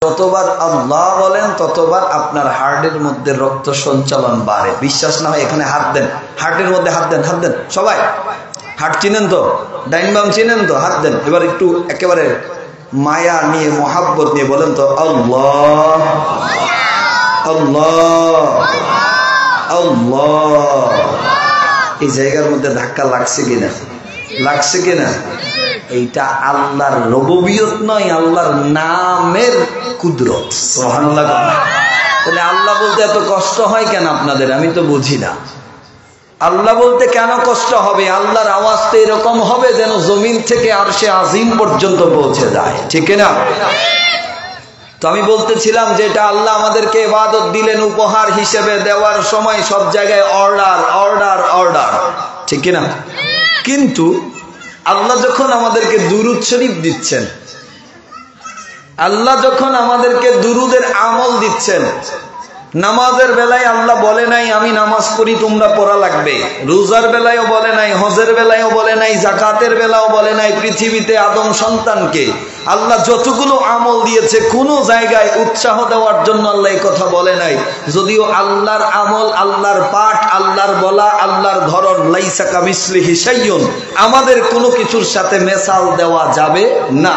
যতবার আল্লাহ বলেন ততবার আপনার হার্টের মধ্যে রক্ত সঞ্চালন বাড়ে। বিশ্বাস না হয় এখানে হাত দেন, হার্টের মধ্যে হাত দেন, হাত দেন সবাই। হার্ট চিনেন তো, ডাইন বাম চিনেন তো, হাত দেন। এবার একটু একেবারে মায়া নিয়ে মোহাব্বত নিয়ে বলেন তো আল্লাহ আল্লাহ আল্লাহ। এই জায়গার মধ্যে ধাক্কা লাগছে কিনা, লাগছে কিনা? এইটা আল্লাহর রুবুবিয়ত নয়, আল্লাহর নামের কুদরত। সুবহানাল্লাহ। তাহলে আল্লাহ বলতে এত কষ্ট হয় কেন আপনাদের? আমি তো বুঝি না। আল্লাহ বলতে কেন কষ্ট হবে? আল্লাহর আওয়াজ তো এরকম হবে যেন জমিন থেকে আরশে আজিম পর্যন্ত পৌঁছে যায়, ঠিক না? তো আমি বলতেছিলাম যে এটা আল্লাহ আমাদেরকে ইবাদত দিলেন উপহার হিসেবে, দেওয়ার সময় সব জায়গায় অর্ডার অর্ডার অর্ডার, ঠিক না? কিন্তু আল্লাহ যখন আমাদেরকে দুরূদ শরীফ দিচ্ছেন, আল্লাহ যখন আমাদেরকে দুরূদের আমল দিচ্ছেন, নামাজের বেলায় আল্লাহ বলে নাই আমি নামাজ পড়ি তোমরা পড়া লাগবে, রোজার বেলায়ও বলে নাই, হজের বেলায়ও বলে নাই, যাকাতের বেলাও বলে নাই। পৃথিবীতে আদম সন্তানকে আল্লাহ যতগুলো আমল দিয়েছে কোন জায়গায় উৎসাহ দেওয়ার জন্য আল্লাহ এই কথা বলে নাই। যদিও আল্লাহর আমল, আল্লাহর পাঠ, আল্লাহর বলা, আল্লাহর ধরন, লাইসা কামিসলিহি শাইউন, আমাদের কোনো কিছুর সাথে মেসাল দেওয়া যাবে না।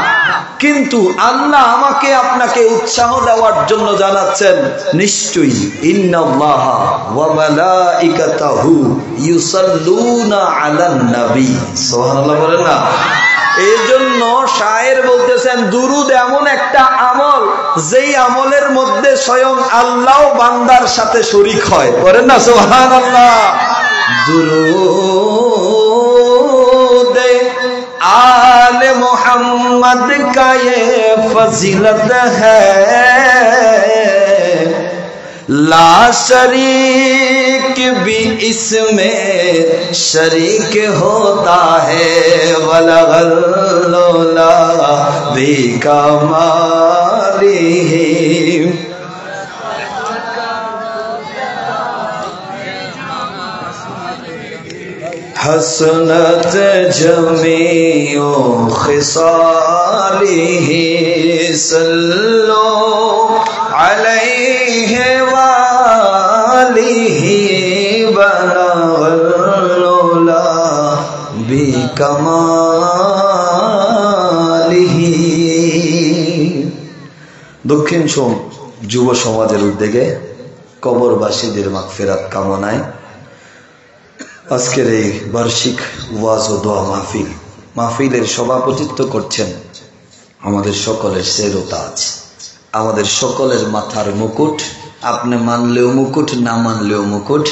কিন্তু আল্লাহ আমাকে আপনাকে উৎসাহ দেওয়ার জন্য জানাচ্ছেন নিশ্চয়ই ইন্নাল্লাহা ওয়া মালাইকাতাহু ইউসাল্লুনা আলান নবী। সুবহানাল্লাহ বলেন না? এই জন্য শায়ের বলতেছেন দুরূদ এমন একটা আমল যেই আমলের মধ্যে স্বয়ং আল্লাহ বান্দার সাথে শরীক হয়। বলেন না সুবহানাল্লাহ। दुरूद आले मोहम्मद का ये फजीलत है, ला शरीक भी इसमें शरीक होता है, वलगल्लोला बिकमालिही हसनत जमीओ खिसालिही सल्लो अलैहि वालिही बनवल्लोला बिकमालिही। দক্ষিণ যুব সমাজের উদ্যোগে কবরবাসীদের মাগফিরাত কামনায় আজকের এই বার্ষিক ওয়াজ ও দোয়া মাহফিলের সভাপতিত্ব করছেন আমাদের সকলের সেরতাজ, আমাদের সকলের মাথার মুকুট। আপনি মানলেও মুকুট, না মানলেও মুকুট।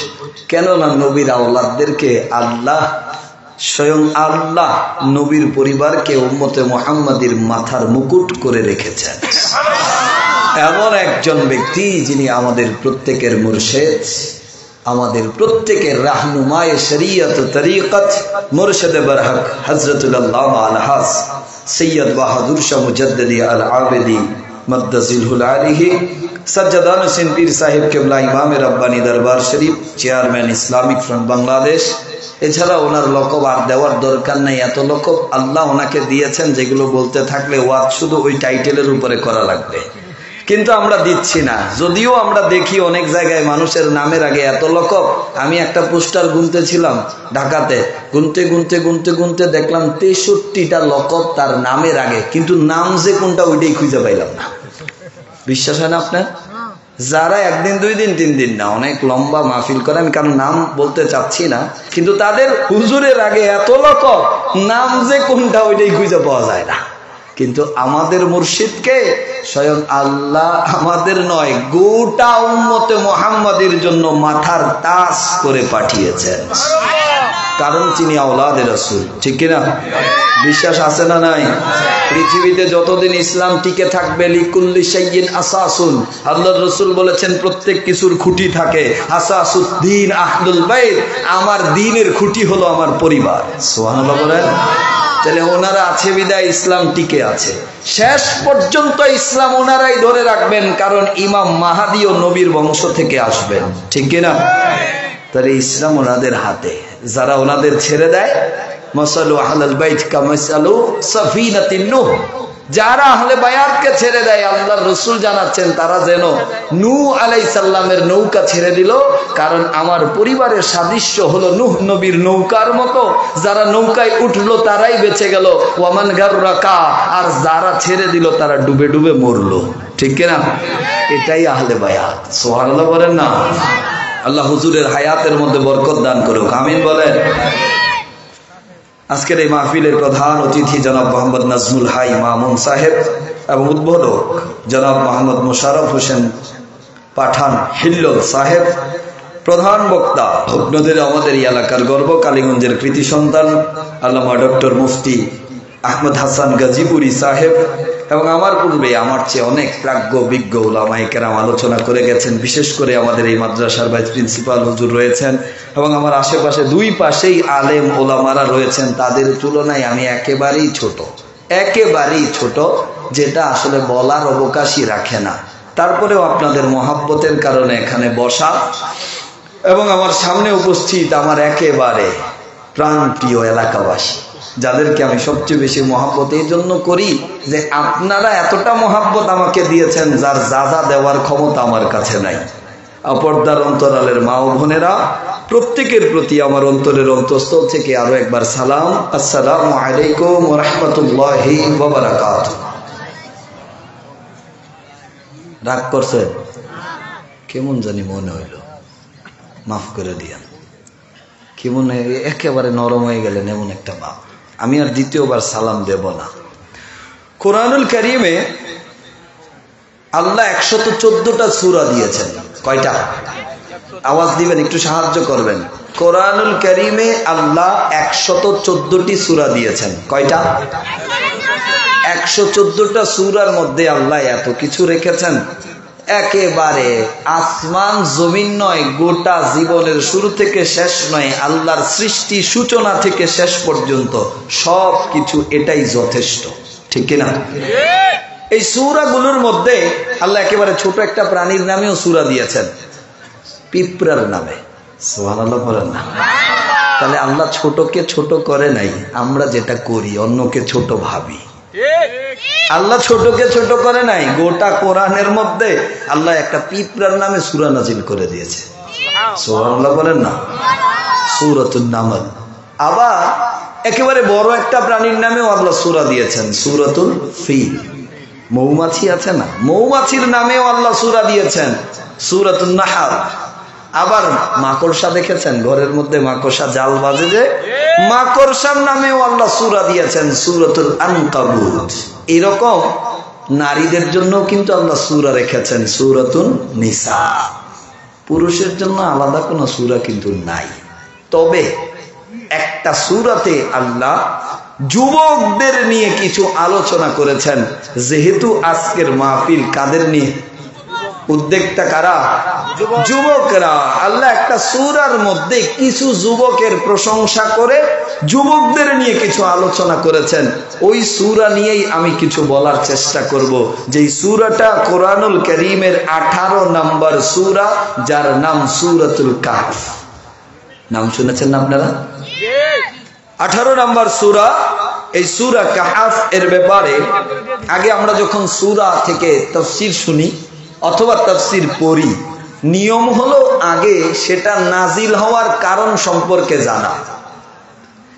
কেননা নবীর আওলাদদেরকে আল্লাহ, স্বয়ং আল্লাহ নবীর পরিবারকে উম্মতে মুহাম্মাদির মাথার মুকুট করে রেখেছেন। এমন একজন ব্যক্তি যিনি আমাদের প্রত্যেকের মুর্শেদ, আমাদের প্রত্যেকের রাহনুমায়ে শরীয়ত তরিকত, মুর্শিদে বরহক হযরতুল আল্লামা আল-হাস সৈয়দ বাহাদুর শাহ মুজাদ্দিদি আল আবেদি মদ্দাজিলহুল আলিহি সজ্জাদান হোসেন পীর সাহেব কেবলা ইমামে রব্বানী দরবার শরীফ, চেয়ারম্যান ইসলামিক ফ্রন্ট বাংলাদেশ। এছাড়া ওনার লকব আর দেওয়ার দরকার নাই, এত লকব আল্লাহ ওনাকে দিয়েছেন যেগুলো বলতে থাকলে ওয়াজ শুধু ওই টাইটেলের উপরে করা লাগবে, কিন্তু আমরা দিচ্ছি না। যদিও আমরা দেখি অনেক জায়গায় মানুষের নামের আগে এত লকব। আমি একটা পোস্টার গুনতেছিলাম ঢাকাতে, গুনতে গুনতে গুনতে গুনতে দেখলাম 63টা লকব তার নামের আগে, কিন্তু নাম যে কোনটা ওইটাই খুঁজে পাইলাম না। বিশ্বাস হয় না আপনার? যারা একদিন, 2 দিন, 3 দিন না, অনেক লম্বা মাহফিল করে, আমি কারণ নাম বলতে চাচ্ছি না, কিন্তু তাদের হুজুরের আগে এত লকব, নাম যে কোনটা ওইটাই খুঁজে পাওয়া যায় না। কিন্তু আমাদের মুর্শিদকে স্বয়ং আল্লাহ আমাদের নয়, গোটা উম্মতে মুহাম্মাদের জন্য মাথার তাজ করে পাঠিয়েছেন, কারণ তিনি আওলাদে রাসূল, ঠিক কিনা? বিশ্বাস আছে না নাই? পৃথিবীতে যতদিন ইসলাম টিকে থাকবে লিকুল্লি শাইইন আসাসুন, আল্লাহর রাসূল বলেছেন প্রত্যেক কিছুর খুঁটি থাকে। আসাসুদ্দিন আহলুল বাইত, আমার দ্বীনের খুঁটি হলো আমার পরিবার। সুবহানাল্লাহ বলেন। তাহলে ওনারা আছে বিদায় ইসলাম টিকে আছে, শেষ পর্যন্ত ইসলাম ওনারাই ধরে রাখবেন, কারণ ইমাম মাহাদিও নবীর বংশ থেকে আসবেন, ঠিক কিনা? তাহলে ইসলাম ওনাদের হাতে। যারা ওনাদের ছেড়ে দেয়, মাসালু আহলাল বাইত কামাসালু সাফিনাতিন নূহ, যারা আহলে বায়াতকে ছেড়ে দেয়, আল্লাহর রাসূল জানাচ্ছেন তারা যেন নূহ আলাইহিস সালামের নৌকা ছেড়ে দিল, কারণ আমার পরিবারের সাদৃশ্য হলো নূহ নবীর নৌকার মতো। যারা নৌকায় উঠলো তারাই বেঁচে গেল, ওয়ামান গাররাকা, আর যারা ছেড়ে দিল তারা ডুবে ডুবে মরলো। ঠিক কিনা? এটাই আহলে বায়াত। সুবহানাল্লাহ বলেন না? আল্লাহ হুজুরের হায়াতের মধ্যে বরকত দান করুক, আমিন বলেন। আজকের এই মাহফিলের প্রধান অতিথি জনাব মোহাম্মদ নাজমুল হাই মামুন সাহেব এবং উদ্বোধক জনাব মোহাম্মদ মোশাররফ হোসেন পাঠান হিল্লোল সাহেব, প্রধান বক্তা আপনাদের আমাদের এই এলাকার গর্ব, কালীগঞ্জের কৃতি সন্তান আল্লামা ডক্টর মুফতি আহমদ হাসান গাজীপুরি সাহেব, এবং আমার পূর্বে আমার চেয়ে অনেক প্রাজ্ঞ বিজ্ঞ উলামায়ে কেরাম আলোচনা করে গেছেন। বিশেষ করে আমাদের এই মাদ্রাসার ভাইস প্রিন্সিপাল হুজুর রয়েছেন এবং আমার আশেপাশে দুই পাশেই আলেম ওলামারা রয়েছেন। তাদের তুলনায় আমি একেবারেই ছোট, যেটা আসলে বলার অবকাশই রাখে না। তারপরেও আপনাদের মহাব্বতের কারণে এখানে বসা, এবং আমার সামনে উপস্থিত আমার একেবারে প্রাণপ্রিয় এলাকাবাসী, যাদেরকে আমি সবচেয়ে বেশি মহাব্বত এই জন্য করি যে আপনারা এতটা মহাব্বত আমাকে দিয়েছেন যার যা দেওয়ার ক্ষমতা আমার কাছে নাই। পর্দার অন্তরালের মা ও বোনেরা, প্রত্যেকের প্রতি আমার অন্তরের অন্তঃস্থল থেকে আরো একবার সালাম, আসসালামু আলাইকুম ওয়া রাহমাতুল্লাহি ওয়া বারাকাতুহু। রাগ করছেন? কেমন জানি মনে হইল, মাফ করে দিয়েন। কেমন একেবারে নরম হয়ে গেলেন এমন একটা ভাব। আমি আর দ্বিতীয়বার সালাম দেব না। কোরআনুল কারীমে আল্লাহ 114টা সূরা দিয়েছেন। কয়টা? আওয়াজ দিবেন, একটু সাহায্য করবেন। কোরআনুল কারীমে আল্লাহ 114টি সূরা দিয়েছেন। কয়টা? 114টা সূরার মধ্যে আল্লাহ এত কিছু রেখেছেন, একেবারে আসমান জমিন নয়, গোটা জীবনের শুরু থেকে শেষ নয়, আল্লাহর সৃষ্টি সূচনা থেকে শেষ পর্যন্ত সব কিছু এটাই যথেষ্ট। ঠিক কিনা? এই সূরাগুলোর মধ্যে আল্লাহ একেবারে ছোট একটা প্রাণীর নামেও সূরা দিয়েছেন, পিঁপড়ার নামে। সুবহানাল্লাহ বলেন না? তাহলে আল্লাহ ছোটকে ছোট করে নাই, আমরা যেটা করি অন্যকে ছোট ভাবি। আল্লাহ ছোটকে ছোট করে নাই, গোটা কোরআনের মধ্যে আল্লাহ একটা পিঁপড়ার নামে সূরা নাজিল করে দিয়েছে। সুবহানাল্লাহ বলেন না? সূরাতুন নামল। আবার একেবারে বড় একটা প্রাণীর নামেও আল্লাহ সূরা দিয়েছেন, সূরাতুল ফিল। মৌমাছি আছে না, মৌমাছির নামেও আল্লাহ সূরা দিয়েছেন, সূরাতুন নাহল। আবার মাকড়সা দেখেছেন, ঘরের মধ্যে মাকড়সা জাল বাজে যে, মাকড়সার নামেও আল্লাহ সূরা দিয়েছেন, সূরাতুল আনকাবুত। এরকম নারীদের জন্য কিন্তু আল্লাহ সূরা রেখেছেন, সূরাতুন নিসা। পুরুষের জন্য আলাদা কোনো সূরা কিন্তু নাই। তবে একটা সূরাতে আল্লাহ যুবকদের নিয়ে কিছু আলোচনা করেছেন। যেহেতু আজকের মাহফিল কাদের নিয়ে? উদ্যোগটা কারা? যুবকরা। আল্লাহ একটা সূরার মধ্যে কিছু যুবকের প্রশংসা করে যুবকদের নিয়ে কিছু আলোচনা করেছেন। ওই সূরা নিয়েই আমি কিছু বলার চেষ্টা করব। যেই সূরাটা কোরআনুল কারীমের 18 নম্বর সূরা, যার নাম সূরাতুল কাহফ। নাম শুনেছেন না আপনারা? 18 নম্বর সূরা। এই সূরা কাহফ এর ব্যাপারে আগে আমরা যখন সূরা থেকে তাফসীর শুনি অথবা তাফসীর পড়ি, নিয়ম হলো আগে সেটা নাজিল হওয়ার কারণ সম্পর্কে জানা।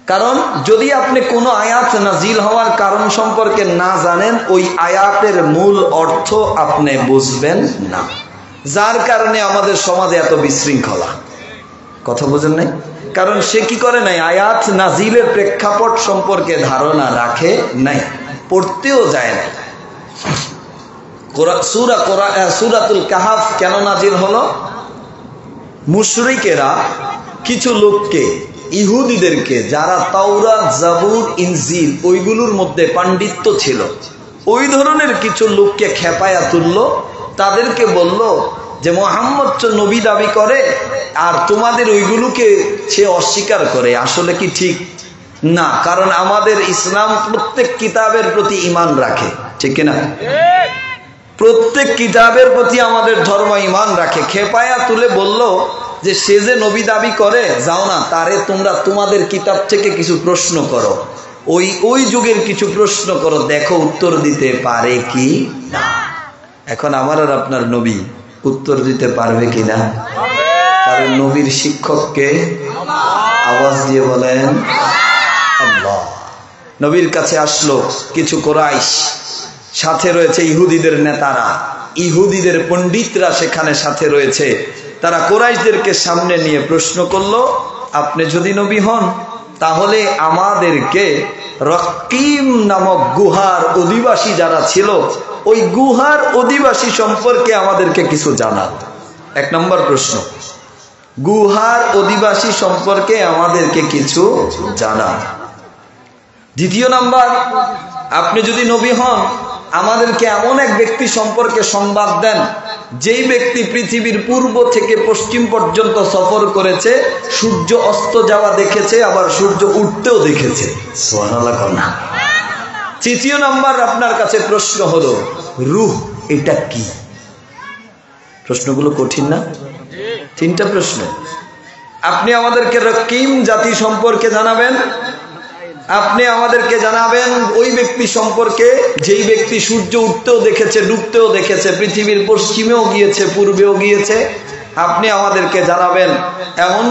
কারণ যদি আপনি কোনো আয়াত নাজিল হওয়ার কারণ সম্পর্কে না জানেন, ওই আয়াতের মূল অর্থ আপনি বুঝবেন না। যার কারণে আমাদের সমাজে এত বিশৃঙ্খলা। কথা বুঝেন নাই? কারণ সে কি করে নাই, আয়াত নাজিলের প্রেক্ষাপট সম্পর্কে ধারণা রাখে নাই, পড়তেও যায় না। সূরাতুল কাহফ কেন নাজিল হলো? মুশরিকেরা কিছু লোককে, ইহুদিদেরকে, যারা তাওরাত, জাবুর, ইনজিল ওইগুলোর মধ্যে পাণ্ডিত্য ছিল, ওই ধরনের কিছু লোককে খেপায়া তুললো। তাদেরকে বলল যে মুহাম্মদ তো নবী দাবি করে আর তোমাদের ওইগুলোকে সে অস্বীকার করে। আসলে কি ঠিক না? কারণ আমাদের ইসলাম প্রত্যেক কিতাবের প্রতি ঈমান রাখে। ঠিক কিনা? প্রত্যেক কিতাবের প্রতি আমাদের ধর্ম ঈমান রাখে। খেপায়া তুলে বলল যে সে যে নবী দাবি করে, যাও না তারে তোমরা তোমাদের কিতাব থেকে কিছু প্রশ্ন করো। ওই যুগের কিছু প্রশ্ন করো, দেখো উত্তর দিতে পারে কি না। এখন আমার আর আপনার নবী উত্তর দিতে পারবে কিনা? কারণ নবীর শিক্ষককে আওয়াজ দিয়ে বলেন আল্লাহ। নবীর কাছে আসলো কিছু কুরাইশ, সাথে রয়েছে ইহুদিদের নেতারা, ইহুদিদের পণ্ডিতরা সেখানে সাথে রয়েছে। তারা কুরাইশদেরকে সামনে নিয়ে প্রশ্ন করলো, আপনি যদি নবী হন তাহলে আমাদেরকে রকিম নামক গুহার অধিবাসী যারা ছিল ওই গুহার অধিবাসী সম্পর্কে আমাদেরকে কিছু জানান। 1 নম্বর প্রশ্ন, গুহার অধিবাসী সম্পর্কে আমাদেরকে কিছু জানান। 2 নম্বর, আপনি যদি নবী হন আমাদেরকে এমন এক ব্যক্তি সম্পর্কে সংবাদ দেন যেই ব্যক্তি পৃথিবীর পূর্ব থেকে পশ্চিম পর্যন্ত সফর করেছে, সূর্য অস্ত যাওয়া দেখেছে, আবার সূর্য উঠতেও দেখেছে। সুবহানাল্লাহ। 3 নম্বর, আপনার কাছে প্রশ্ন হলো রূহ এটা কি? প্রশ্নগুলো কঠিন না? 3টা প্রশ্ন। আপনি আমাদেরকে রকিম জাতি সম্পর্কে জানাবেন, আপনি আমাদেরকে জানাবেন ওই ব্যক্তি সম্পর্কে যেই ব্যক্তি সূর্য উঠতেও দেখেছে, ডুবতেও দেখেছে, পৃথিবীর পশ্চিমেও গিয়েছে, পূর্বেও গিয়েছে। আপনি আমাদেরকে জানাবেন এমন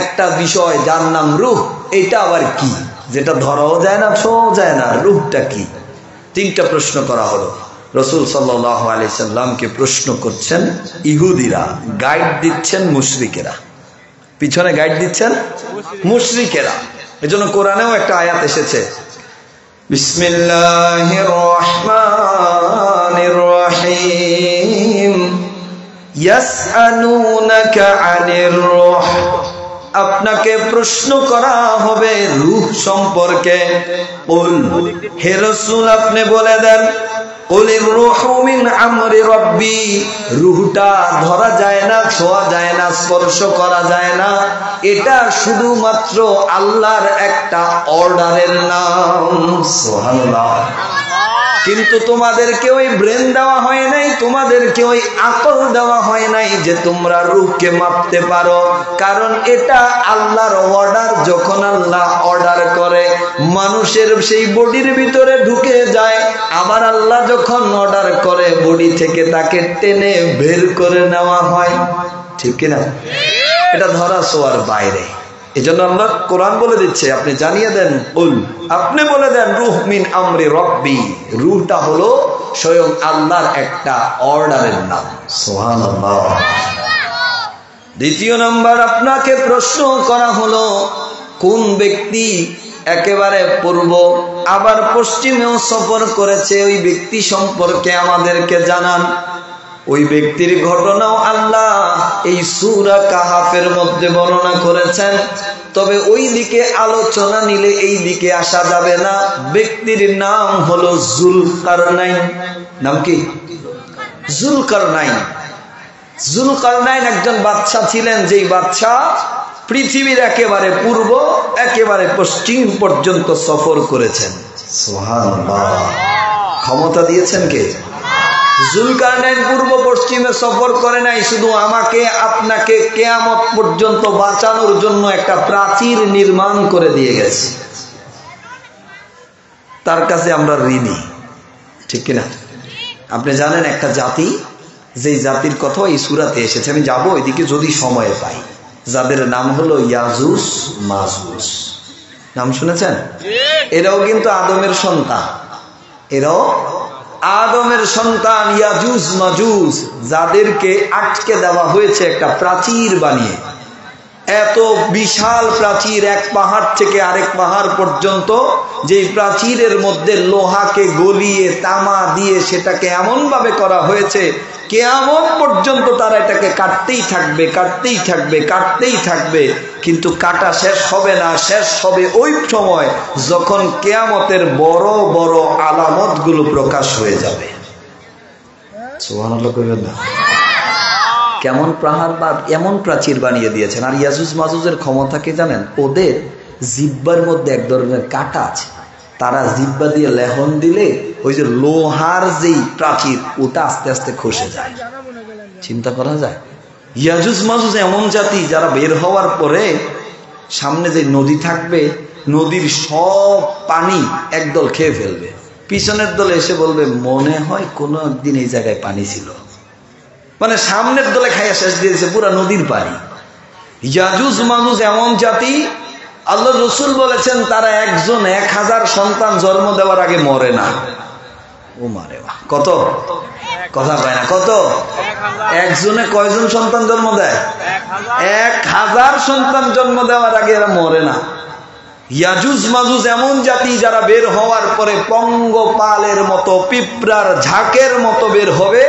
একটা বিষয় যার নাম রূহ, এটা আবার কি, যেটা ধরাও যায় না, ছোঁয়াও যায় না, রূহটা কি? 3টা প্রশ্ন করা হলো। রাসূল সাল্লাল্লাহু আলাইহি সাল্লামকে প্রশ্ন করছেন ইহুদিরা, গাইড দিচ্ছেন মুশরিকেরা, পিছনে গাইড দিচ্ছেন মুশরিকেরা। এজন্য কোরআনেও একটা আয়াত এসেছে, বিসমিল্লাহির রহমানির রহিম, ইয়াসআলুনাকা আনির রূহ, আপনাকে প্রশ্ন করা হবে রূহ সম্পর্কে। কুল, হে রাসূল আপনি বলে দেন, কুলির রূহু মিন আমরি রাব্বি, রূহটা ধরা যায় না, ছোঁয়া যায় না, স্পর্শ করা যায় না, এটা শুধুমাত্র আল্লাহর একটা অর্ডারের নাম। সুবহানাল্লাহ। কিন্তু তোমাদেরকে ওই ব্রেন দেওয়া হয় নাই, তোমাদেরকে ওই আকল দেওয়া হয় নাই যে তোমরা রূহকে মাপতে পারো, কারণ এটা আল্লাহর অর্ডার। যখন আল্লাহ অর্ডার করে মানুষের সেই বডির ভিতরে ঢুকে যায়, আবার আল্লাহ যখন অর্ডার করে বডি থেকে তাকে টেনে বের করে নেওয়া হয়, ঠিক কিনা? এটা ধরা ছোঁয়ার বাইরে। এজন্য আল্লাহ কোরআন বলে দিচ্ছে, আপনি জানিয়ে দেন, কুল আপনি বলে দেন, রূহ মিন আমরি রাব্বি, রূহটা হলো স্বয়ং আল্লাহর একটা অর্ডারের নাম। সুবহানাল্লাহ। 2 নম্বর, আপনাকে প্রশ্ন করা হলো কোন ব্যক্তি একেবারে পূর্ব আবার পশ্চিমেও সফর করেছে ওই ব্যক্তি সম্পর্কে আমাদেরকে জানান। ওই ব্যক্তির ঘটনাও আল্লাহ এই সূরা কাহাফের মধ্যে বর্ণনা করেছেন, তবে ওই দিকে আলোচনা নিলে এই দিকে আসা যাবে না। ব্যক্তির নাম হলো যুলকারনাইন। নাম কি? যুলকারনাইন। যুলকারনাইন একজন বাদশা ছিলেন, যেই বাদশা পৃথিবীর একেবারে পূর্ব একেবারে পশ্চিম পর্যন্ত সফর করেছেন। সুবহানাল্লাহ। ক্ষমতা দিয়েছেন কে? যুলকারনাইন পূর্ব পশ্চিমে সফর করে নাই, শুধু আমাকে আপনাকে কিয়ামত পর্যন্ত বাঁচানোর জন্য একটা প্রাচীর নির্মাণ করে দিয়ে গেছে। তার কাছে আমরা ঋণী, ঠিক কিনা? আপনি জানেন একটা জাতি, যেই জাতির কথা এই সূরাতে এসেছে, আমি যাবো এদিকে যদি সময় পাই, যাদের নাম হলো ইয়াজুজ মাজুজ। নাম শুনেছেন? এরাও কিন্তু আদমের সন্তান, এরাও আদমের সন্তান। ইয়াজুজ মাজুজ, যাদেরকে আটকে দেওয়া হয়েছে একটা প্রাচীর বানিয়ে। এত বিশাল প্রাচীর, এক পাহাড় থেকে আরেক পাহাড় পর্যন্ত, যে প্রাচীরের মধ্যে লোহাকে গলিয়ে তামা দিয়ে সেটাকে এমন ভাবে করা হয়েছে, কিয়ামত পর্যন্ত তারা এটাকে কাটতেই থাকবে, কাটতেই থাকবে, কাটতেই থাকবে, কিন্তু কাটা শেষ হবে না। শেষ হবে ওই সময় যখন কিয়ামতের বড় বড় আলামত গুলো প্রকাশ হয়ে যাবে। সুবহানাল্লাহ কইবেন না? কেমন পাহাড় বা এমন প্রাচীর বানিয়ে দিয়েছেন। আর ইয়াজুজ মাজুজের ক্ষমতা কি জানেন? ওদের জিহ্বার মধ্যে এক ধরনের কাঁটা আছে, তারা জিহ্বা দিয়ে লেহন দিলে ওই যে লোহার যেই প্রাচীর ওটা আস্তে আস্তে খসে যায়। চিন্তা করা যায়? ইয়াজুজ মাজুজ এমন জাতি যারা বের হওয়ার পরে সামনে যে নদী থাকবে নদীর সব পানি একদল খেয়ে ফেলবে, পিছনের দলে এসে বলবে মনে হয় কোনো একদিন এই জায়গায় পানি ছিল, মানে সামনের দলে খাইয়া শেষ দিয়েছে পুরা নদীর পানি। ইয়াজুজ মাজুজ এমন জাতি, আল্লাহ রসুল বলেছেন তারা একজন 1000 সন্তান জন্ম দেওয়ার আগে মরে না। ও মারে কত কথা কয় না, কত একজনে কয়জন সন্তান জন্ম দেয়? 1000 সন্তান জন্ম দেওয়ার আগে এরা মরে না। ইয়াজুজ মাজুজ এমন জাতি যারা বের হওয়ার পরে পঙ্গপালের মতো পিঁপড়ার ঝাঁকের মতো বের হবে,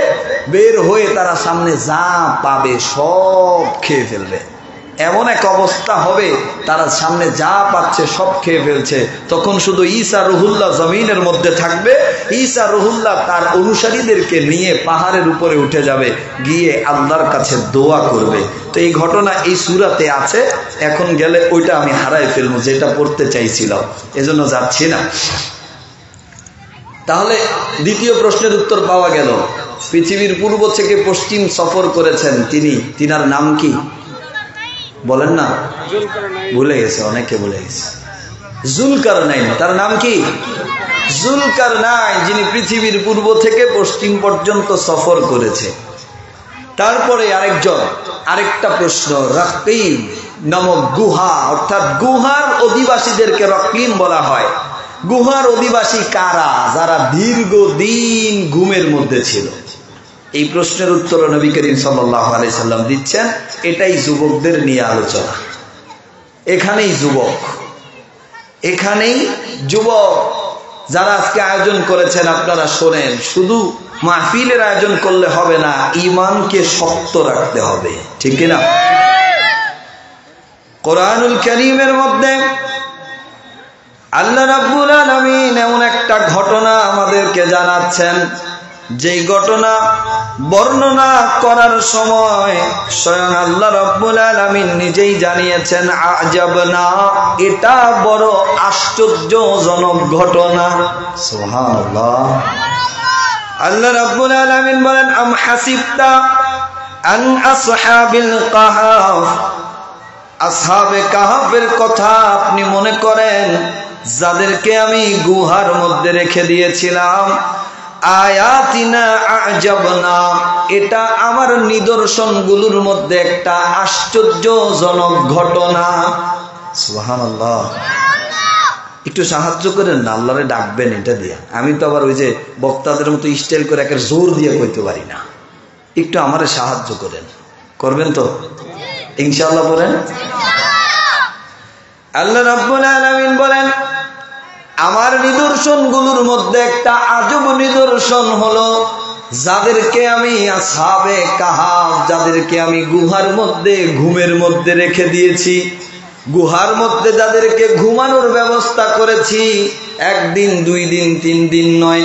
বের হয়ে তারা সামনে যা পাবে সব খেয়ে ফেলবে। এমন এক অবস্থা হবে তারা সামনে যা পাচ্ছে সব খেয়ে ফেলছে। তখন শুধু ঈসা রুহুল্লাহ জমিনের মধ্যে থাকবে। ঈসা রুহুল্লাহ তার অনুসারীদেরকে নিয়ে পাহাড়ের উপরে উঠে যাবে, গিয়ে আল্লাহর কাছে দোয়া করবে। তো এই ঘটনা এই সূরাতে আছে। এখন গেলে ওইটা আমি হারাই ফেলবো যেটা পড়তে চাইছিলাম, এজন্য যাচ্ছি না। তাহলে দ্বিতীয় প্রশ্নের উত্তর পাওয়া গেল। পৃথিবীর পূর্ব থেকে পশ্চিম সফর করেছেন তিনার নাম কি বলেন না? ভুলে গেছে, অনেকে ভুলে গেছে। জুলকারনাইন, তার নাম কি? জুলকারনাইন, যিনি পৃথিবীর পূর্ব থেকে পশ্চিম পর্যন্ত সফর করেছে। তারপরে আরেকটা প্রশ্ন, রাকিম নামক গুহা, অর্থাৎ গুহার অধিবাসীদেরকে রাকিম বলা হয়। গুহার অধিবাসী কারা? যারা দীর্ঘদিন ঘুমের মধ্যে ছিল। এই প্রশ্নের উত্তর নবী করিম সাল্লাল্লাহু আলাইহি সাল্লাম দিচ্ছেন। এটাই যুবকদের নিয়ে আলোচনা। এখানেই যুবক যারা আজকে আয়োজন করেছেন, আপনারা শোনেন, শুধু মাহফিলের আয়োজন করলে হবে না, ঈমানকে শক্ত রাখতে হবে, ঠিক কিনা? কোরআনুল কারীমের মধ্যে আল্লাহ রাব্বুল আলামিন এমন একটা ঘটনা আমাদেরকে জানাচ্ছেন, যেই ঘটনা বর্ণনা করার সময় স্বয়ং আল্লাহ রাব্বুল আলামিন নিজেই জানিয়েছেন, আজাবনা, এটা বড় আশ্চর্যজনক ঘটনা। সুবহানাল্লাহ। আল্লাহ রাব্বুল আলামিন বলেন, আম হাসিবতা আন আসহাবিল কাহাফ, আসহাবে কাহাফের কথা আপনি মনে করেন যাদেরকে আমি গুহার মধ্যে রেখে দিয়েছিলাম, আয়াতিনা আজাবনা, এটা আমার নিদর্শনগুলোর মধ্যে একটা আশ্চর্যজনক ঘটনা। সুবহানাল্লাহ। একটু সাহায্য করেন না, আল্লাহরে ডাকবেন এটা দিয়ে। আমি তো আবার ওই যে বক্তাদের মতো স্টাইল করে একের জোর দিয়ে কইতে পারি না। একটু আমারে সাহায্য করেন, করবেন তো ইনশাআল্লাহ? বলেন। আল্লাহ রাব্বুল আলামিন বলেন, আমার নিদর্শনগুলোর মধ্যে একটা আজব নিদর্শন হলো যাদেরকে আমি আসহাবে কাহাফ, যাদেরকে আমি গুহার মধ্যে ঘুমের মধ্যে রেখে দিয়েছি, গুহার মধ্যে যাদেরকে ঘুমানোর ব্যবস্থা করেছি, 1 দিন 2 দিন 3 দিন নয়,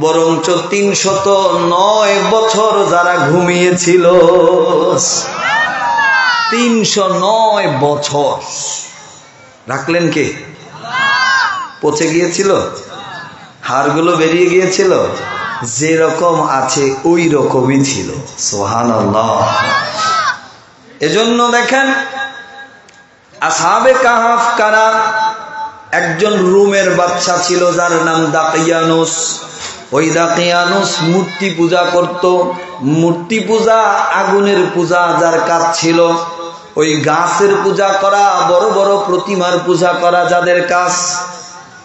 বরঞ্চ 309 বছর যারা ঘুমিয়েছিল। 309 বছর রাখলেন কে? পচে গিয়েছিল, হাড়গুলো বেরিয়ে গিয়েছিল, যেরকম আছে ওই রকমই ছিল। সুবহানাল্লাহ। এজন্য দেখেন আসহাবে কাহাফ কারা? একজন রুমের বাদশা ছিল যার নাম দাকিয়ানুস। ওই দাকিয়ানুস মূর্তি পূজা করত। মূর্তি পূজা, আগুনের পূজা যার কাজ ছিল, ওই গাছের পূজা করা, বড় বড় প্রতিমার পূজা করা যাদের কাজ।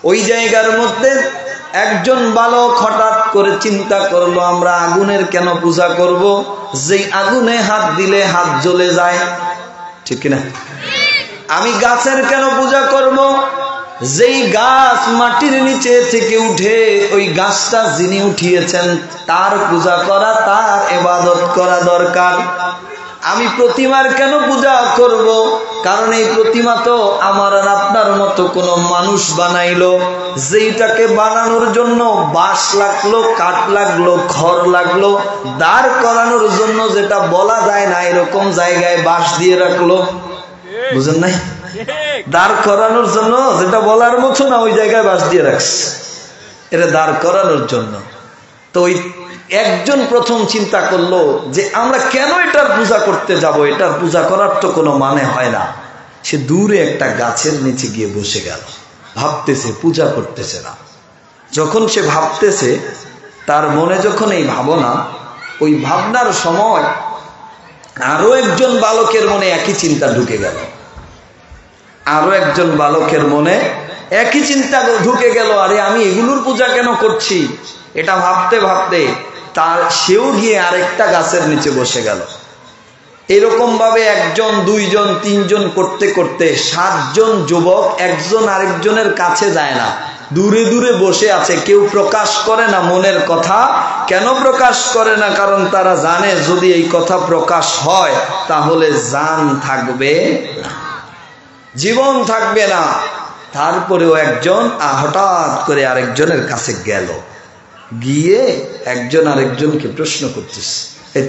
ওই জায়গার মধ্যে একজন বালক হঠাৎ করে চিন্তা করলো, আমরা আগুনের কেন পূজা করব? যেই আগুনে হাত দিলে হাত জ্বলে যায়, ঠিক কিনা? আমি গাছের কেন পূজা করব? যেই গাছ মাটির নিচে থেকে উঠে, ওই গাছটা যিনি উঠিয়েছেন তার পূজা করা, তার ইবাদত করা দরকার। আমি প্রতিমার কেন পূজা করব? কারণ এই প্রতিমা তো আমার আর আপনার মতো কোন মানুষ বানাইলো, যেটাকে বানানোর জন্য বাঁশ লাগলো, কাঠ লাগলো, খড় লাগলো, দাঁড় করানোর জন্য যেটা বলা যায় না এরকম জায়গায় বাঁশ দিয়ে রাখলো, বুঝেন নাই? দাঁড় করানোর জন্য যেটা বলার মতো না ওই জায়গায় বাঁশ দিয়ে রাখছে, এটা দাঁড় করানোর জন্য। তো ওই একজন প্রথম চিন্তা করলো যে আমরা কেন এটার পূজা করতে যাব, এটার পূজা করার তো কোনো মানে হয় না। সে দূরে একটা গাছের নিচে গিয়ে বসে গেল। ভাবতেছে, পূজা করতেছে না। যখন সে ভাবতেছে, তার মনে যখন এই ভাবনা, ওই ভাবনার সময় আরো একজন বালকের মনে একই চিন্তা ঢুকে গেল। আরো একজন বালকের মনে একই চিন্তা ঢুকে গেল, আরে আমি এগুলোর পূজা কেন করছি। এটা ভাবতে ভাবতে তার সেও গিয়ে আরেকটা গাছের নিচে বসে গেল। এরকম ভাবে একজন, দুইজন, তিনজন করতে করতে 7 জন যুবক একজন আরেকজনের কাছে যায় না, দূরে দূরে বসে আছে। কেউ প্রকাশ করে না মনের কথা। কেন প্রকাশ করে না? কারণ তারা জানে যদি এই কথা প্রকাশ হয় তাহলে জান থাকবে না, জীবন থাকবে না। তারপরেও একজন হঠাৎ করে আরেকজনের কাছে গেল, গিয়ে একজন আরেকজনকে প্রশ্ন করতেছে,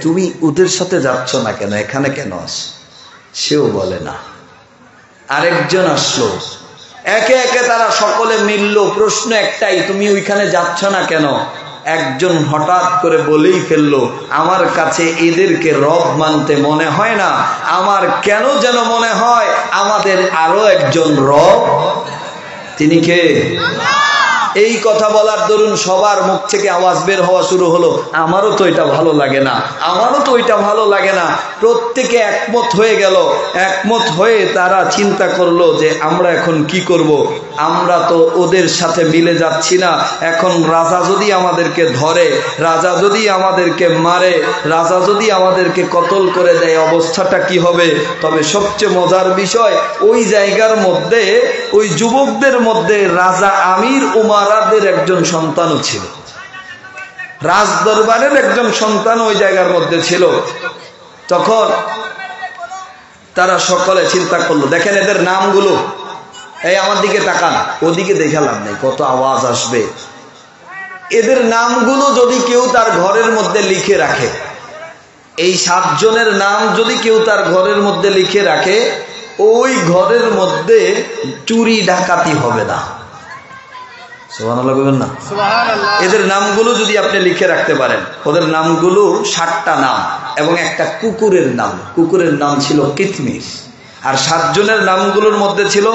তুমি ওদের সাথে যাচ্ছ না কেন, এখানে কেন আসো? সেও বলে না। আরেকজন আসলো, একে একে তারা সকলে মিলল, প্রশ্ন একটাই, তুমি ওইখানে যাচ্ছ না কেন? একজন হঠাৎ করে বলেই ফেললো, আমার কাছে এদেরকে রব মানতে মনে হয় না, আমার কেন যেন মনে হয় আমাদের আরো একজন রব। তিনি কে? এই কথা বলার দরুন সবার মুখ থেকে আওয়াজ বের হওয়া শুরু হলো, আমারও তো এটা ভালো লাগে না, আমারও তো এটা ভালো লাগে না। প্রত্যেকে একমত হয়ে গেল। একমত হয়ে তারা চিন্তা করলো যে আমরা এখন কি করব। আমরা তো ওদের সাথে মিলে যাচ্ছি না। এখন রাজা যদি আমাদেরকে ধরে, রাজা যদি আমাদেরকে মারে, রাজা যদি আমাদেরকে কতল করে দেয়, অবস্থাটা কি হবে? তবে সবচেয়ে মজার বিষয়, ওই জায়গার মধ্যে, ওই যুবকদের মধ্যে রাজা আমির উমারাদের একজন সন্তানও ছিল, রাজ দরবারের একজন সন্তান ওই জায়গার মধ্যে ছিল। তখন তারা সকলে চিন্তা করলো, দেখেন এদের নামগুলো, এই আমার দিকে তাকান, ওদিকে দেখালাম নাই, কত আওয়াজ আসবে। এদের নামগুলো যদি কেউ তার ঘরের মধ্যে লিখে রাখে, এই 7 জনের নাম যদি কেউ তার ঘরের মধ্যে লিখে রাখে, ওই ঘরের মধ্যে চুরি ডাকাতি হবে না। সুবহানাল্লাহ বলবেন না? এদের নামগুলো যদি আপনি লিখে রাখতে পারেন, ওদের নামগুলো 7টা নাম এবং একটা কুকুরের নাম। কুকুরের নাম ছিল কিতমির। আর 7 জনের নামগুলোর মধ্যে ছিল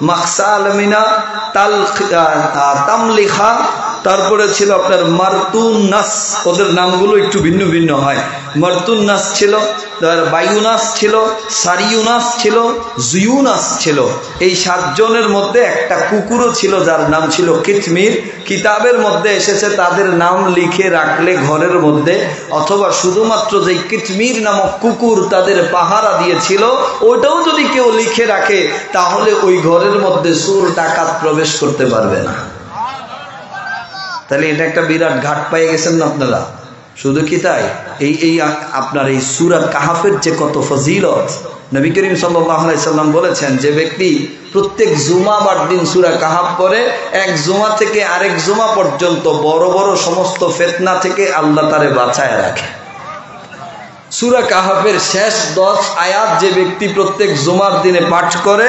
মাকসা আলমিনা, তামলিখা, তারপরে ছিল আপনার মারতুন নাস। ওদের নামগুলো একটু ভিন্ন ভিন্ন হয়। মারতুন নাস ছিল, বায়ুনাস ছিল, সারিউনাস ছিল, জুয়ুনাস ছিল। এই 7 জনের মধ্যে একটা কুকুরও ছিল যার নাম ছিল কিতমির। কিতাবের মধ্যে এসেছে তাদের নাম লিখে রাখলে ঘরের মধ্যে, অথবা শুধুমাত্র যে কিতমির নামক কুকুর তাদের পাহারা দিয়েছিল, ওটাও যদি কেউ লিখে রাখে তাহলে ওই ঘরের মধ্যে চোর ডাকাত প্রবেশ করতে পারবে না। তাহলে এটা একটা বিরাট ঘাট পেয়ে গেছেন না আপনারা। শুধু কি তাই, এই আপনার এই সূরা কাহাফের যে কত ফজিলত, নবী করিম সাল্লাল্লাহু আলাইহি সাল্লাম বলেছেন, যে ব্যক্তি প্রত্যেক জুমাবার দিন সূরা কাহাফ পড়ে, এক জুমা থেকে আরেক জুমা পর্যন্ত বড় বড় সমস্ত ফিতনা থেকে আল্লাহ তারে বাঁচায় রাখে। সূরা কাহাফের শেষ 10 আয়াত যে ব্যক্তি প্রত্যেক জুমার দিনে পাঠ করে,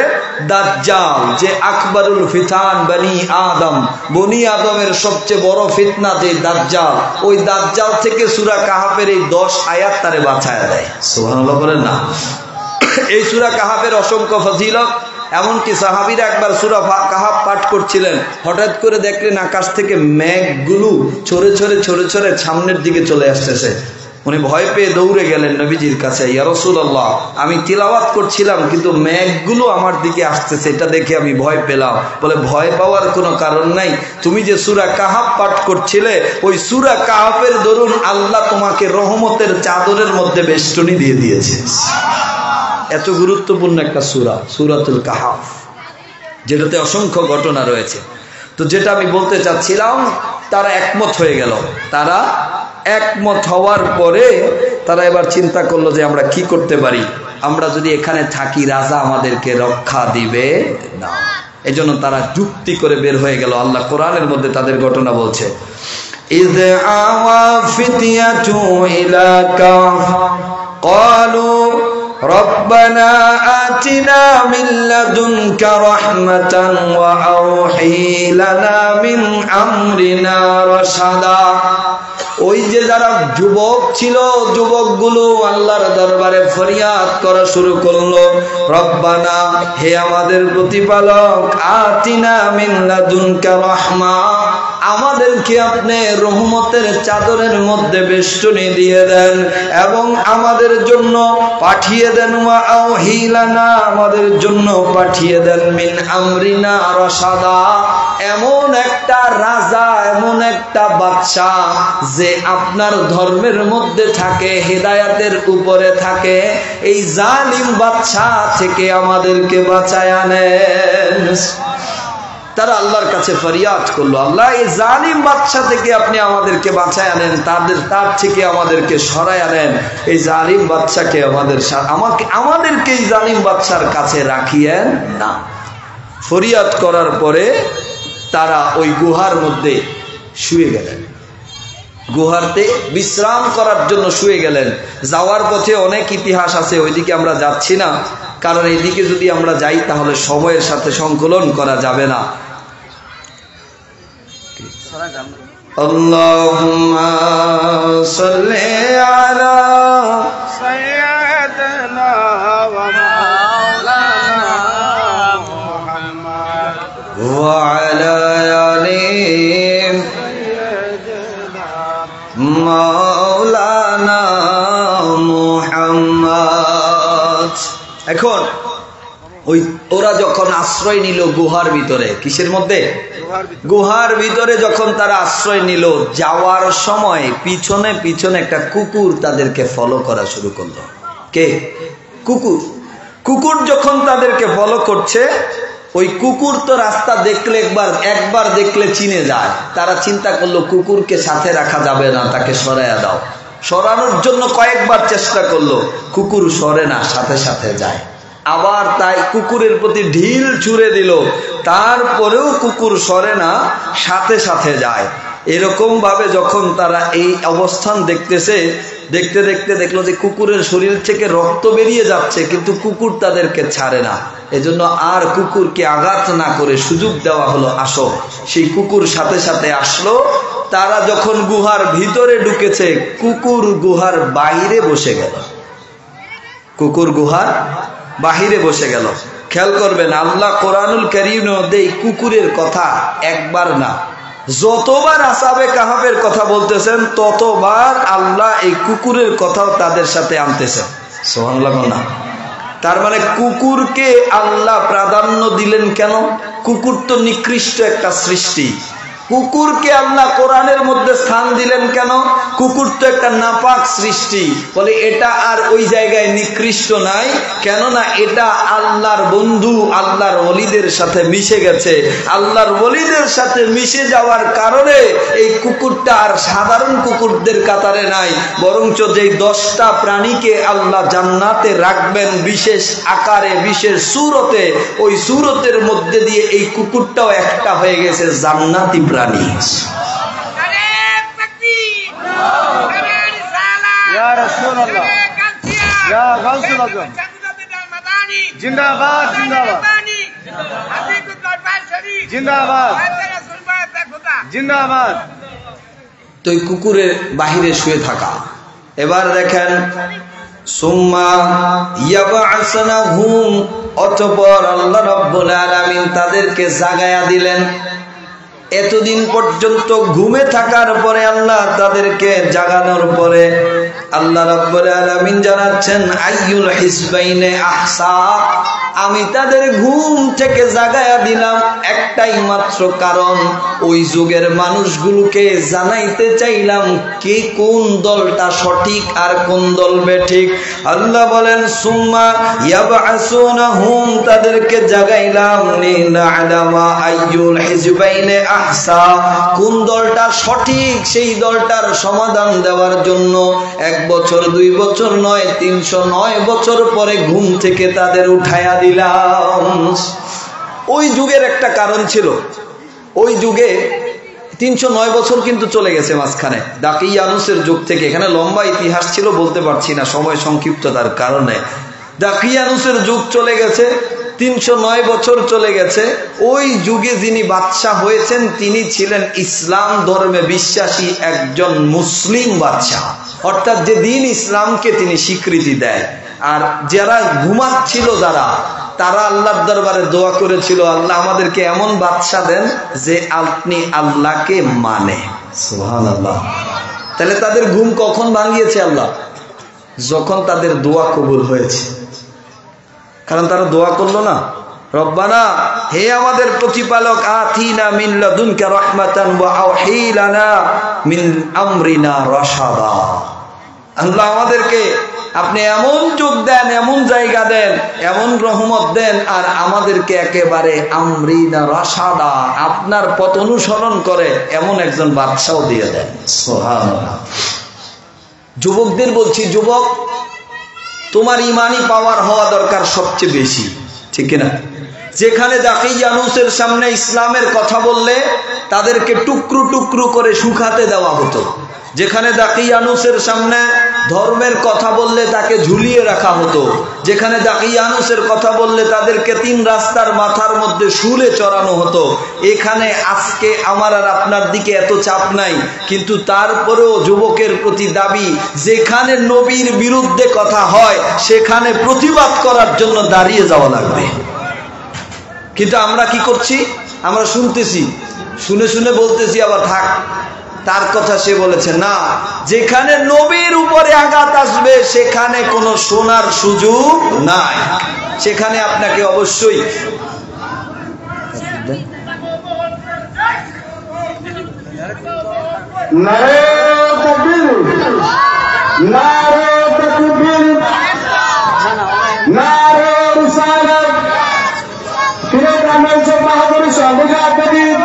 দাজ্জাল, যে আকবরুল ফিতান বনি আদম, বনি আদমের সবচেয়ে বড় ফিতনা যে দাজ্জাল, ওই দাজ্জাল থেকে সূরা কাহাফের এই 10 আয়াত তারে বাঁচায় দেয়। সুবহানাল্লাহ বলেন না? এই সূরা কাহাফের অসংখ্য ফজিলত। এমনকি সাহাবীরা একবার সূরা কাহাফ পাঠ করছিলেন, হঠাৎ করে দেখলেন আকাশ থেকে মেঘগুলো ছড়ে ছড়ে ছড়ে ছড়ে সামনের দিকে চলে আসতেছে। উনি ভয় পেয়ে দৌড়ে গেলেন নবীজির কাছে, ইয়া রাসূলুল্লাহ, আমি তিলাওয়াত করছিলাম কিন্তু মেঘগুলো আমার দিকে আসতেছে, এটা দেখে আমি ভয় পেলাম। বলে, ভয় পাওয়ার কোনো কারণ নাই, তুমি যে সূরা কাহাফ পাঠ করছিলে, ওই সূরা কাহাফের দরুন আল্লাহ তোমাকে রহমতের চাদরের মধ্যে বেষ্টনী দিয়ে দিয়েছে। এত গুরুত্বপূর্ণ একটা সূরা, সূরাতুল কাহাফ, যেটাতে অসংখ্য ঘটনা রয়েছে। তো যেটা আমি বলতে চাচ্ছিলাম, তারা একমত হয়ে গেল। তারা একমত হওয়ার পরে তারা এবার চিন্তা করলো যে আমরা কি করতে পারি, আমরা যদি এখানে থাকি রাজা আমাদেরকে রক্ষা দিবে না। এজন্য তারা যুক্তি করে বের হয়ে গেল। আল্লাহ কোরআনের মধ্যে তাদের ঘটনা বলছে, ইয আওয়া ফিতয়াতু ইলা কাফ ক্বালু রব্বানা আতিনা মিন লাদুনকা রাহমাতান ওয়া আওহি লানা মিন আমরিনা রাশাদা। ওই যে যারা যুবক ছিল, যুবকগুলো আল্লাহর দরবারে ফরিয়াদ করা শুরু করলো, রব্বানা, হে আমাদের প্রতিপালক, আতিনা মিন লাদুনকা রাহমা, আমাদেরকে আপনি রহমতের চাদরের মধ্যে বেষ্টনী দিয়ে দেন এবং আমাদের জন্য পাঠিয়ে দেন, ওয়া আওহিলানা, আমাদের জন্য পাঠিয়ে দেন, মিন আমরিনা রাশাদা, এমন একটা রাজা, এমন একটা বাদশা যে আপনার ধর্মের মধ্যে থাকে, হেদায়েতের উপরে থাকে, এই জালিম বাদশা থেকে আমাদেরকে বাঁচায় আনেন। তারা আল্লাহর কাছে ফরিয়াদ করলো, আল্লাহ, এই জালিম বাদশা থেকে আপনি আমাদেরকে বাঁচায় আনেন, তার থেকে আমাদেরকে সরায় আনেন, এই জালিম বাদশাকে আমাদেরকে এই জালিম বাদশার কাছে রাখিয়েন না। ফরিয়াদ করার পরে তারা ওই গুহার মধ্যে শুয়ে গেলেন, গুহাতে বিশ্রাম করার জন্য শুয়ে গেলেন। যাওয়ার পথে অনেক ইতিহাস আছে, ওইদিকে আমরা যাচ্ছি না, কারণ এইদিকে যদি আমরা যাই তাহলে সময়ের সাথে সংকলন করা যাবে না। আল্লাহুম্মা সাল্লি আলা সাইয়্যিদিনা ওয়া মাওলানা মুহাম্মদ ওয়া আলা আলি মাওলানা মুহাম্মদ। এখন ওরা যখন আশ্রয় নিল গুহার ভিতরে, কিসের মধ্যে? গুহার ভিতরে যখন তারা আশ্রয় নিল, যাওয়ার সময় পিছনে পিছনে একটা কুকুর তাদেরকে ফলো করা শুরু করলো। কে? কুকুর। কুকুর যখন তাদেরকে ফলো করছে, ওই কুকুর তো রাস্তা দেখলে একবার দেখলে চিনে যায়। তারা চিন্তা করলো কুকুরকে সাথে রাখা যাবে না, তাকে সরাইয়া দাও। সরানোর জন্য কয়েকবার চেষ্টা করলো, কুকুর সরে না, সাথে সাথে যায়। আবার তাই কুকুরের প্রতি ঢিল ছুঁড়ে দিল, তারপরেও কুকুর সরে না, সাথে সাথে যায়। এরকম ভাবে যখন তারা এই অবস্থান দেখতেছে, দেখতে দেখতে দেখলো যে কুকুরের শরীর থেকে রক্ত বেরিয়ে যাচ্ছে, কিন্তু কুকুর তাদেরকে ছাড়ে না। এজন্য আর কুকুরকে আঘাত না করে সুযোগ দেওয়া হলো, আসো। সেই কুকুর সাথে সাথে আসলো। তারা যখন গুহার ভিতরে ঢুকেছে, কুকুর গুহার বাইরে বসে গেল। কুকুর গুহার বাহিরে বসে গেল। খেয়াল করবেন, আল্লাহ কোরআনুল কারীমের মধ্যে এই কুকুরের কথা একবার না, যতবার আসহাবে কাহাফের কথা বলতেছেন, ততবার আল্লাহ এই কুকুরের কথাও তাদের সাথে আনতেছেন। সুবহানাল্লাহ না? তার মানে কুকুরকে আল্লাহ প্রাধান্য দিলেন কেন? কুকুর তো নিকৃষ্ট একটা সৃষ্টি। কুকুরকে আল্লাহ কোরআনের মধ্যে স্থান দিলেন কেন? কুকুর তো একটা নাপাক সৃষ্টি, বলে এটা আর ওই জায়গায় নিকৃষ্ট নাই, কেননা এটা আল্লাহর বন্ধু, আল্লাহর ওলিদের সাথে মিশে গেছে। আল্লাহর ওলিদের সাথে মিশে যাওয়ার কারণে এই কুকুরটা আর সাধারণ কুকুরদের কাতারে নাই, বরঞ্চ যেই 10টা প্রাণীকে আল্লাহ জান্নাতে রাখবেন বিশেষ আকারে, বিশেষ সূরতে, ওই সূরতের মধ্যে দিয়ে এই কুকুরটাও একটা হয়ে গেছে জান্নাতি প্রাণী। জিন্দাবাদ জিন্দাবাদ জিন্দাবাদ জিন্দাবাদ। তো এই কুকুরের বাহিরে শুয়ে থাকা। এবার দেখেন, সুম্মা ইয়াবআসনাহুম, অতঃপর আল্লাহ রাব্বুল আলামিন তাদেরকে জাগায়া দিলেন। এতদিন পর্যন্ত ঘুমে থাকার পরে আল্লাহ তাদেরকে জাগানোর পরে আল্লাহ রাব্বুল আলামিন জানাচ্ছেন, আইয়ুল হিসবাইনে আহসা, আমি তাদের ঘুম থেকে জাগায়া দিলাম একটাই মাত্র কারণ, ওই যুগের মানুষগুলোকে জানাইতে চাইলাম কে কোন দলটা সঠিক আর কোন দল বেঠিক। আল্লাহ বলেন, সুম্মা ইয়াবআসুনাহুম, তাদেরকে জাগাইলাম লিনা'লামা আইয়ুল হিসবাইনে আহসা, কোন দলটা সঠিক সেই দলটার সমাধান দেওয়ার জন্য 1 বছর 2 বছর নয়, 309 বছর পরে ঘুম থেকে তাদের উঠায়া দিলাম। ওই যুগের একটা কারণ ছিল, ওই যুগে 309 বছর কিন্তু চলে গেছে মাঝখানে, দাকিয়ানুসের যুগ থেকে। এখানে লম্বা ইতিহাস ছিল, বলতে পারছি না সময় সংক্ষিপ্ততার কারণে। দাকিয়ানুসের যুগ চলে গেছে, 309 বছর চলে গেছে। ওই যুগে যিনি বাদশাহ হয়েছেন তিনি ছিলেন ইসলাম ধর্মে বিশ্বাসী একজন মুসলিম বাদশাহ, অর্থাৎ যে দিন ইসলামকে তিনি স্বীকৃতি দেয়। আর যারা ঘুমাচ্ছিল তারা আল্লাহর দরবারে দোয়া করেছিল, আল্লাহ আমাদেরকে এমন বাদশাহ দেন যে আপনি আল্লাহকে মানে। সুবহানাল্লাহ। তাহলে তাদের ঘুম কখন ভাঙিয়েছে আল্লাহ? যখন তাদের দোয়া কবুল হয়েছে। কারণ তারা দোয়া করলো না, রব্বানা, হে আমাদের প্রতিপালক, আতিনা মিন লাদুনকা রাহমাতান ওয়া আওহি লানা মিন আমরিনা রাশাদা। আল্লাহ আমাদেরকে আপনি এমন যোগ দেন, এমন জায়গা দেন, এমন রহমত দেন, আর আমাদেরকে একেবারে আমরিনা রাশাদা, আপনার পথ অনুসরণ করে এমন একজন বাদশাও দিয়ে দেন। সুবহানাল্লাহ। যুবকদের বলছি, যুবক, তোমার ইমানি পাওয়ার হওয়া দরকার সবচেয়ে বেশি, ঠিক না? যেখানে দাকিয়ানুসের সামনে ইসলামের কথা বললে তাদেরকে টুকরো টুকরো করে শুকাতে দেওয়া হতো, যেখানে দাকিয়ানুসের সামনে ধর্মের কথা বললে তাকে ঝুলিয়ে রাখা হতো, যেখানে দাকিয়ানুসের কথা বললে তাদেরকে 3 রাস্তার মাথার মধ্যে শুলে চড়ানো হতো। এখানে আজকে আমার আর আপনার দিকে এত চাপ নাই, কিন্তু তারপরেও যুবকের প্রতি দাবি, যেখানে নবীর বিরুদ্ধে কথা হয় সেখানে প্রতিবাদ করার জন্য দাঁড়িয়ে যাওয়া লাগবে। কিন্তু আমরা কি করছি? আমরা শুনতেছি, শুনে শুনে বলতেছি আবার থাক, তার কথা সে বলেছে না। যেখানে নবীর উপরে আঘাত আসবে সেখানে কোনো শোনার সুযোগ নাই, সেখানে আপনাকে অবশ্যই নারে তাকবীর, নারে তাকবীর, নারে রিসালাত, ফিরে গ্রামের সব বাহাদুর সবুজা কবির,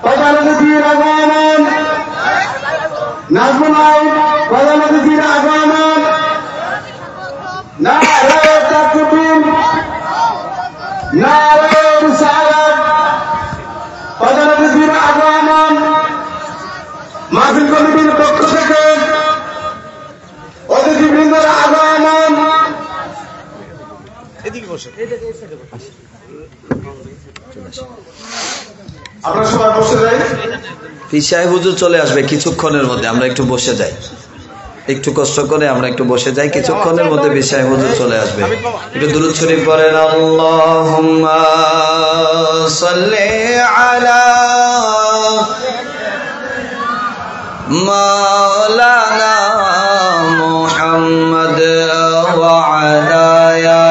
প্রধানমন্ত্রীর আগমন, নাজমুনাই প্রধানমন্ত্রীর আগমন, নারে তাকবীর, নারে রিসালাত, প্রধানমন্ত্রীর আগমন। মাহফিল কমিটির পক্ষ থেকে অতিথিবৃন্দের আগমন। আপনারা সবাই বসে যাই। পীর সাহেব হুজুর চলে আসবে কিছুক্ষণের মধ্যে, আমরা একটু বসে যাই, একটু কষ্ট করে আমরা একটু বসে যাই, কিছুক্ষণের মধ্যে পীর সাহেব হুজুর চলে আসবে। একটু দুরূদ শরীফ পড়েন। আল্লাহুম্মা সাল্লি আলা মাওলানা মুহাম্মদ ওয়া আলা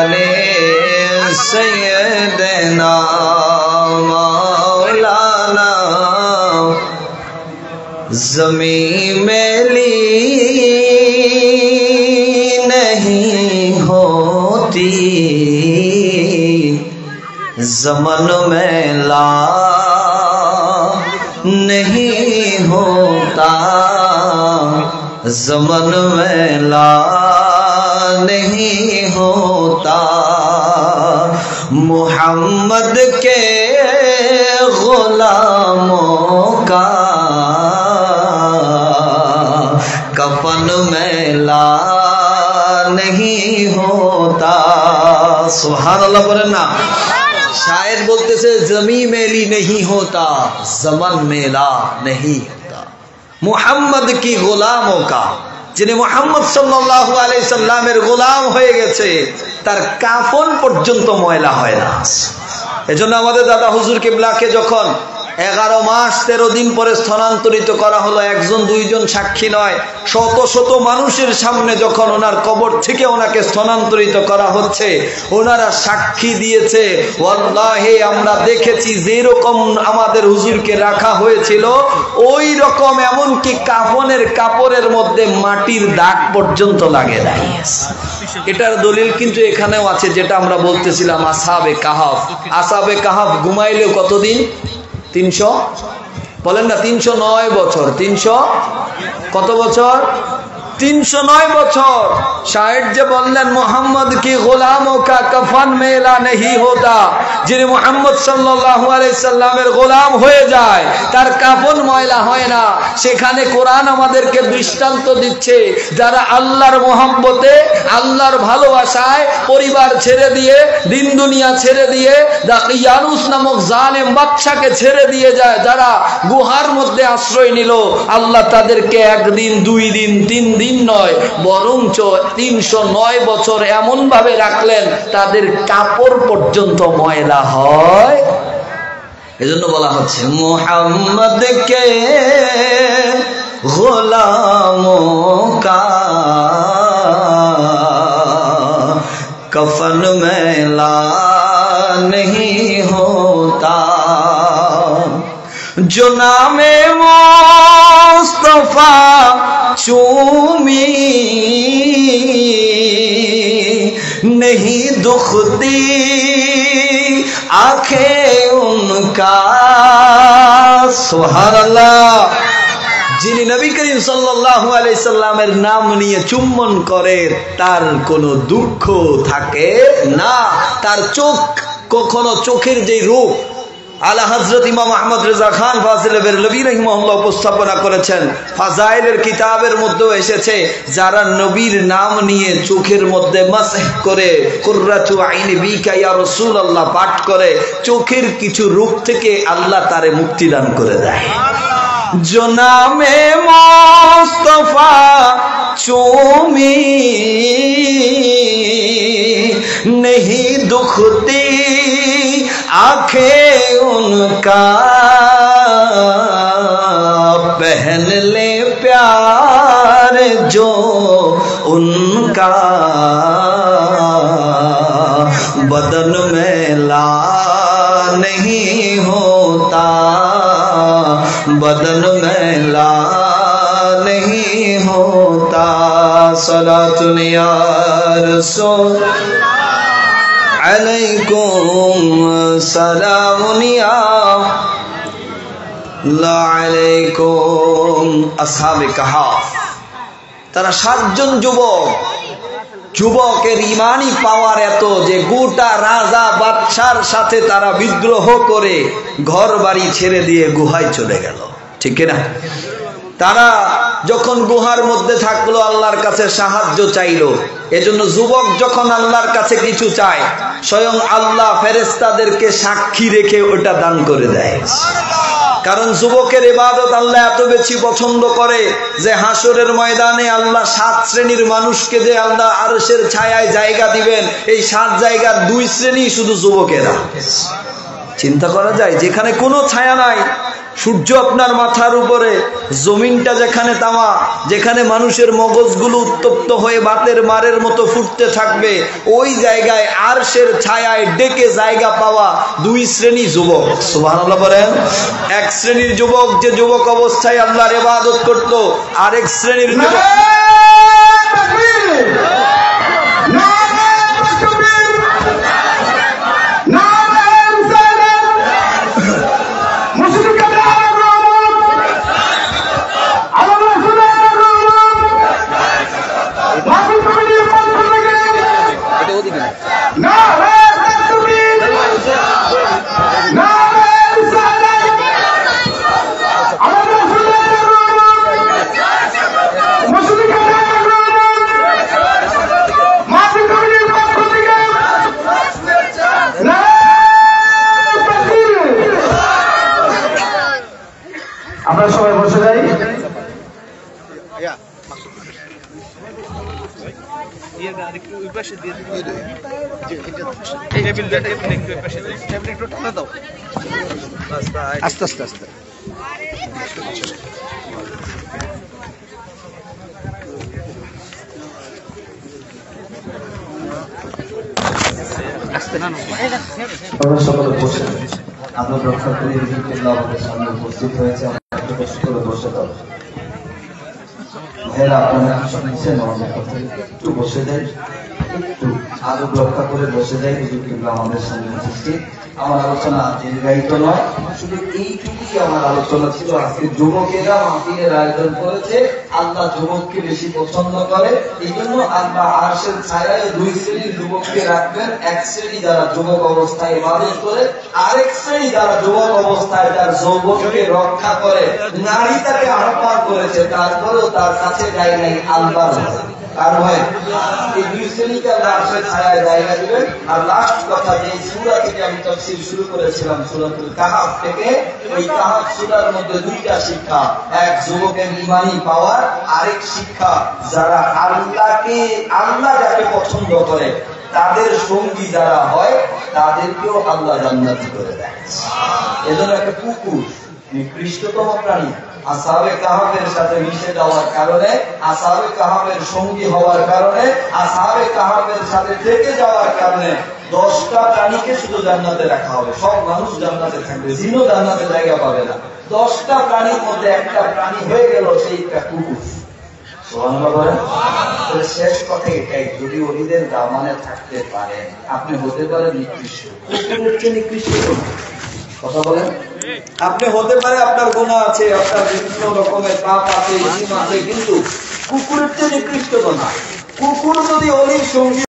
আলি সাইয়্যিদিনা মাওলানা। ज़मीं में ली नहीं होती, ज़मन में ला नहीं होता, ज़मन में ला नहीं होता। मोहम्मद के गुलामों का कफन में ला नहीं होता। सुभान अल्लाह बोलें ना। शायर बोलते जमी मेली नहीं होता, जमन मेला नहीं होता। मुहम्मद की गुलामों का, जिन्हें मुहम्मद सल्लल्लाहु अलैहि वसल्लमेर গোলাম হয়ে গেছে তার কাফন পর্যন্ত ময়লা হয় না। এজন্য আমাদের দাদা হুজুর কিবলাকে যখন 11 মাস 13 দিন পরে স্থানান্তরিত করা হলো, একজন দুইজন সাক্ষী নয়, শত শত মানুষের সামনে যখন ওনার কবর থেকে ওনাকে স্থানান্তরিত করা হচ্ছে, ওনারা সাক্ষী দিয়েছে, ওয়াল্লাহি আমরা দেখেছি যেরকম আমাদের হুজুরকে রাখা হয়েছিল ওই রকম, এমনকি কাফনের কাপড়ের মধ্যে মাটির দাগ পর্যন্ত লাগে নাই। এটার দলিল কিন্তু এখানেও আছে, যেটা আমরা বলতেছিলাম আসহাবে কাহাফ। আসহাবে কাহাফ ঘুমাইলেও কতদিন? 300 বলেন না, 309 বছর। 300 কত বছর? 309 বছর। শায়ের যে বললেন মোহাম্মদ কি গোলামোं का कफन मेला नहीं होता, যিনি মুহাম্মদ সাল্লাল্লাহু আলাইহি সাল্লামের গোলাম হয়ে যায় তার কাফন ময়লা হয় না। সেখানে কোরআন আমাদেরকে দৃষ্টান্ত দিচ্ছে, যারা আল্লাহর মহব্বতে আল্লাহর ভালোবাসায় পরিবার ছেড়ে দিয়ে দিন দুনিয়া ছেড়ে দিয়ে দাকিয়ানুস নামক জালেম বাদশাকে ছেড়ে দিয়ে যায়, যারা গুহার মধ্যে আশ্রয় নিল, আল্লাহ তাদেরকে একদিন 2 দিন 3 দিন নয় বরঞ্চ 309 বছর এমন ভাবে রাখলেন তাদের কাপড় পর্যন্ত ময়লা হয়। এজন্য বলা হচ্ছে মুহাম্মদ কে গোলামোं का कफन मैला नहीं होता, जो नामे मुस्तफा चूमी नहीं दुखती आंखें उनका। सुभान अल्लाह। যিনি নবী করিম সাল্লাল্লাহু আলাইহি সাল্লামের নাম নিয়ে চুম্বন করে তার কোনো দুঃখ থাকে না, তার চোখ কখনো চোখের যে রূপ আলা হযরত ইমাম আহমদ রেজা খান ফাজিল বেরলভী রাহিমাহুল্লাহ উপস্থাপনা করেছেন। ফাজাইলের কিতাবের মধ্যেও এসেছে, যারা নবীর নাম নিয়ে চোখের মধ্যে মাসহ করে কুররাতু আইনি বিকা ইয়া রাসূলুল্লাহ পাঠ করে চোখের কিছু রূপ থেকে আল্লাহ তারে মুক্তি দান করে দেয়। जो नामे मुस्तफा चूमी नहीं दुखती आंखें उनका, पहन ले प्यार जो उनका, बदन मैला नहीं होता, बदन मैला नहीं होता। सलातुन या रसूल अलैकुम सलामुन या अलैकुम। আসহাবে কাহাফ তারা 7 জন যুবকের ইমানি পাওয়ার এত যে গোটা রাজা বাদশার সাথে তারা বিদ্রোহ করে ঘর বাড়ি ছেড়ে দিয়ে গুহায় চলে গেল, ঠিক না? তারা যখন গুহার মধ্যে থাকলো আল্লাহর কাছে সাহায্য চাইলো। এজন্য যুবক যখন আল্লাহর কাছে কিছু চায় স্বয়ং আল্লাহ ফেরেশতাদেরকে সাক্ষী রেখে ওটা দান করে দেয়। কারণ যুবকের ইবাদত আল্লাহ এত বেশি পছন্দ করে যে হাসরের ময়দানে আল্লাহ 7 শ্রেণীর মানুষকে যে আল্লাহ আরশের ছায়ায় জায়গা দিবেন, এই 7 জায়গার 2 শ্রেণী শুধু যুবকেরা। চিন্তা করা যায়, যেখানে কোনো ছায়া নাই, সূর্য আপনার মাথার উপরে, জমিনটা যেখানে তামা, যেখানে মানুষের মগজগুলো উত্তপ্ত হয়ে বাতের মারের মতো ফুটতে থাকবে, ওই জায়গায় আরশের ছায়ায় ডেকে জায়গা পাওয়া 2 শ্রেণী যুবক। সুবহানাল্লাহ বলেন। 1 শ্রেণীর যুবক যে যুবক অবস্থায় আল্লাহর ইবাদত করত, আরেক শ্রেণীর যুবক আমরা সবাই বসে যাই। আস্তে আস্তে আস্তে আমরা সকলে বসে, আমরা রক্ষা করি আমাদের সামনে উপস্থিত হয়েছে, বসে দাও। ভাইয়েরা আপনারা কিছু নিচ্ছেন আমাদের কথা একটু বসে যাই, একটু আদব রক্ষা করে বসে যাই। হুজুর কিবলা আমাদের সামনে উপস্থিত। আমার আলোচনা দীর্ঘায়িত নয়, শুধু এইটুকুই আমার আলোচনা ছিল। আজকে যুবকেরা মাহফিলের আয়োজন করেছে, আল্লাহ যুবককে বেশি পছন্দ করে, এই জন্য আল্লাহ আরশের ছায়ায় দুই শ্রেণীর যুবককে রাখবেন। এক শ্রেণী যারা যুবক অবস্থায় ইবাদত করে, আরেক শ্রেণী যারা যুবক অবস্থায় তার যৌবনকে রক্ষা করে। নারী তাকে আহ্বান করেছে, তারপরেও তার কাছে যায় নাই আল্লাহর ভয়। আর ভয় এই দুই শ্রেণীকে আল্লাহ আরশের ছায়ায় জায়গা দিবেন। আর লাস্ট কথা, যে সূরা থেকে আমি তাফসীর শুরু করেছিলাম, সূরাতুল কাহফ থেকে, ওই কাহফ সূরার মধ্যে দুইটা শিক্ষা। এক, যুবকের ঈমানি পাওয়ার, আরেক শিক্ষা যারা আল্লাহ যাকে পছন্দ করে তাদের সঙ্গী যারা হয় তাদেরকেও আল্লাহ জান্নাতি করে দেয়। এজন্য একটা কুকুর নিকৃষ্টতম প্রাণী, আসহাবে কাহাফের সাথে মিশে যাওয়ার কারণে, আসহাবে কাহাফের সঙ্গী হওয়ার কারণে, আসহাবে কাহাফের সাথে থেকে যাওয়ার কারণে 10টা প্রাণীকে শুধু জান্নাতে রাখা হবে। সব মানুষ জান্নাতে থাকবে, জিনও জান্নাতে জায়গা পাবে না। 10টা প্রাণীর মধ্যে একটা প্রাণী হয়ে গেল সেইটা কুকুর। শেষ কথা এটাই, যদি ওলিদের দামানে থাকতে পারেন আপনি হতে পারেন নিকৃষ্ট, কুকুরের চেয়ে নিকৃষ্ট কথা বলেন। আপনি হতে পারে আপনার গুনাহ আছে, আপনার বিভিন্ন রকমের পাপ আছে, ইসিম আছে, কিন্তু কুকুরের চেয়ে নিকৃষ্ট না। কুকুর যদি অলির সঙ্গী